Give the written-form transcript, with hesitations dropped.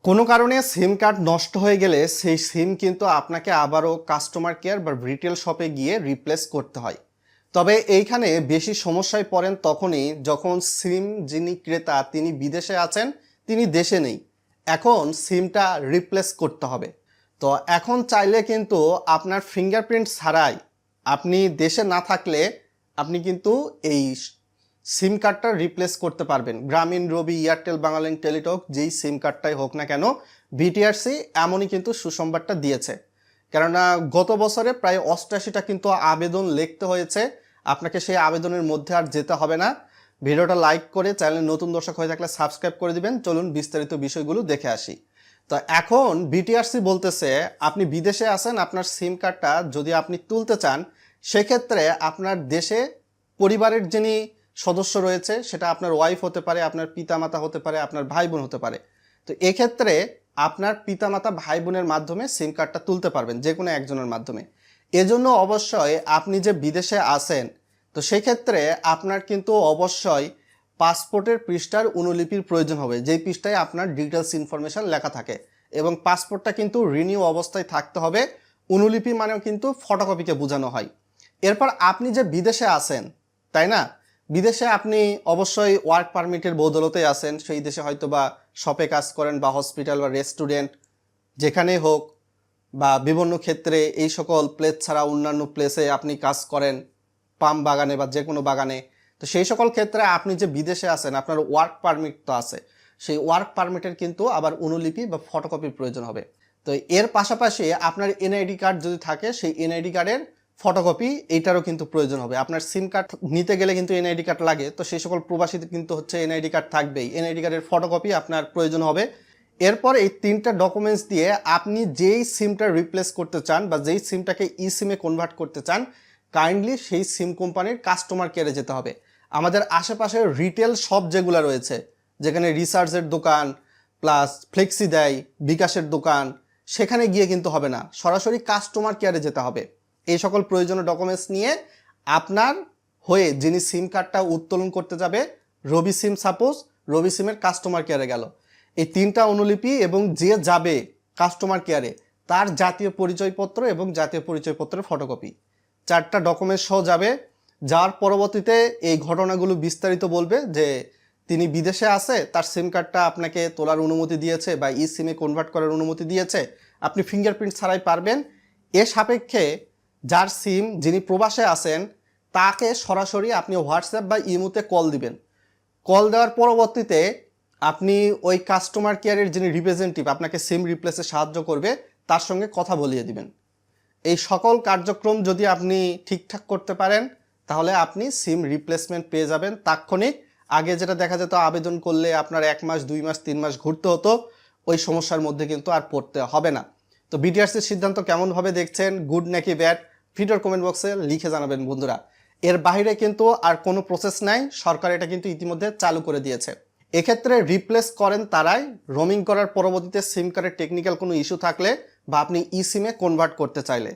কোনো কারণে সিম কার্ড নষ্ট হয়ে গেলে সেই সিম কিন্তু আপনাকে আবারও কাস্টমার কেয়ার বা রিটেল শপে গিয়ে রিপ্লেস করতে হয়। তবে এইখানে বেশি সমস্যায় পড়েন তখনই যখন সিম যিনি ক্রেতা তিনি বিদেশে আছেন, তিনি দেশে নেই। এখন সিমটা রিপ্লেস করতে হবে। তো এখন চাইলে কিন্তু আপনার ফিঙ্গারপ্রিন্ট ছাড়াই আপনি দেশে না থাকলে আপনি কিন্তু এই সিম কার্ডটা রিপ্লেস করতে পারবেন। গ্রামীণ, রবি, এয়ারটেল, বাংলালিংক, টেলিটক যেই সিম কার্ডটাই হোক না কেন, বিটিআরসি এমনই কিন্তু সুসংবাদটা দিয়েছে। কেননা গত বছরে প্রায় 88টা কিন্তু আবেদন লিখতে হয়েছে। আপনাকে সেই আবেদনের মধ্যে আর যেতে হবে না। ভিডিওটা লাইক করে চ্যানেলে নতুন দর্শক হয়ে থাকলে সাবস্ক্রাইব করে দিবেন। চলুন বিস্তারিত বিষয়গুলো দেখে আসি। তো এখন বিটিআরসি বলতেছে আপনি বিদেশে আছেন, আপনার সিম কার্ডটা যদি আপনি তুলতে চান সেক্ষেত্রে আপনার দেশে পরিবারের যিনি সদস্য রয়েছে সেটা আপনার ওয়াইফ হতে পারে, আপনার পিতামাতা হতে পারে, আপনার ভাই বোন হতে পারে। তো এক্ষেত্রে আপনার পিতামাতা ভাই বোনের মাধ্যমে সিম কার্ডটা তুলতে পারবেন, যে কোনো একজনের মাধ্যমে। এজন্য অবশ্যই আপনি যে বিদেশে আছেন তো সেক্ষেত্রে আপনার কিন্তু অবশ্যই পাসপোর্টের পৃষ্ঠার অনুলিপির প্রয়োজন হবে, যেই পৃষ্ঠায় আপনার ডিটেলস ইনফরমেশন লেখা থাকে, এবং পাসপোর্টটা কিন্তু রিনিউ অবস্থায় থাকতে হবে। অনুলিপি মানেও কিন্তু ফটোকপিকে বোঝানো হয়। এরপর আপনি যে বিদেশে আছেন, তাই না, বিদেশে আপনি অবশ্যই ওয়ার্ক পারমিটের বদৌলতে আছেন, সেই দেশে হয়তো বা শপে কাজ করেন বা হসপিটাল বা রেস্টুরেন্ট যেখানেই হোক, বা বিভিন্ন ক্ষেত্রে এই সকল প্লেস ছাড়া অন্যান্য প্লেসে আপনি কাজ করেন, পাম বাগানে বা যে কোনো বাগানে। তো সেই সকল ক্ষেত্রে আপনি যে বিদেশে আছেন আপনার ওয়ার্ক পারমিট তো আছে, সেই ওয়ার্ক পারমিটের কিন্তু আবার অনুলিপি বা ফটোকপির প্রয়োজন হবে। তো এর পাশাপাশি আপনার এনআইডি কার্ড যদি থাকে সেই এনআইডি কার্ডের ফটোকপি এইটারও কিন্তু প্রয়োজন হবে। আপনার সিম কার্ড নিতে গেলে কিন্তু এনআইডি কার্ড লাগে, তো সেই সকল প্রবাসীদের কিন্তু হচ্ছে এনআইডি কার্ড থাকবেই, এনআইডি কার্ডের ফটোকপি আপনার প্রয়োজন হবে। এরপর এই তিনটা ডকুমেন্টস দিয়ে আপনি যেই সিমটা রিপ্লেস করতে চান বা যেই সিমটাকে ই সিমে কনভার্ট করতে চান, কাইন্ডলি সেই সিম কোম্পানির কাস্টমার কেয়ারে যেতে হবে। আমাদের আশেপাশে রিটেল শপ যেগুলো রয়েছে, যেখানে রিচার্জের দোকান প্লাস ফ্লেক্সি দেয়, বিকাশের দোকান, সেখানে গিয়ে কিন্তু হবে না, সরাসরি কাস্টমার কেয়ারে যেতে হবে। এই সকল প্রয়োজনীয় ডকুমেন্টস নিয়ে আপনার হয়ে যিনি সিম কার্ডটা উত্তোলন করতে যাবে, রবি সিম সাপোজ, রবি সিমের কাস্টমার কেয়ারে গেল, এই তিনটা অনুলিপি এবং যে যাবে কাস্টমার কেয়ারে তার জাতীয় পরিচয়পত্র এবং জাতীয় পরিচয়পত্রের ফটোকপি, চারটা ডকুমেন্টস সহ যাবে। যার পরবর্তীতে এই ঘটনাগুলো বিস্তারিত বলবে যে তিনি বিদেশে আছে, তার সিম কার্ডটা আপনাকে তোলার অনুমতি দিয়েছে বা ই সিমে কনভার্ট করার অনুমতি দিয়েছে, আপনি ফিঙ্গারপ্রিন্ট ছাড়াই পারবেন। এ সাপেক্ষে যার সিম যিনি প্রবাসে আছেন তাকে সরাসরি আপনি হোয়াটসঅ্যাপ বা ইমোতে কল দিবেন। কল দেওয়ার পরবর্তীতে আপনি ওই কাস্টমার কেয়ারের যিনি রিপ্রেজেন্টেটিভ আপনাকে সিম রিপ্লেসে সাহায্য করবে তার সঙ্গে কথা বলিয়ে দিবেন। এই সকল কার্যক্রম যদি আপনি ঠিকঠাক করতে পারেন তাহলে আপনি সিম রিপ্লেসমেন্ট পেয়ে যাবেন তাৎক্ষণিক। আগে যেটা দেখা যেত আবেদন করলে আপনার 1 মাস 2 মাস 3 মাস ঘুরতে হতো, ওই সমস্যার মধ্যে কিন্তু আর পড়তে হবে না। তো বিটিআরসির সিদ্ধান্ত কেমনভাবে দেখছেন, গুড নাকি ব্যাড, ভিডিওর কমেন্ট বক্সে লিখে জানাবেন বন্ধুরা। এর বাইরে কিন্তু আর কোনো প্রসেস নাই, সরকার এটা কিন্তু ইতিমধ্যে চালু করে দিয়েছে। এক্ষেত্রে রিপ্লেস করেন তারাই রোমিং করার পরবর্তীতে সিম কার্ডের টেকনিক্যাল কোনো ইস্যু থাকলে বা আপনি ই সিমে কনভার্ট করতে চাইলে।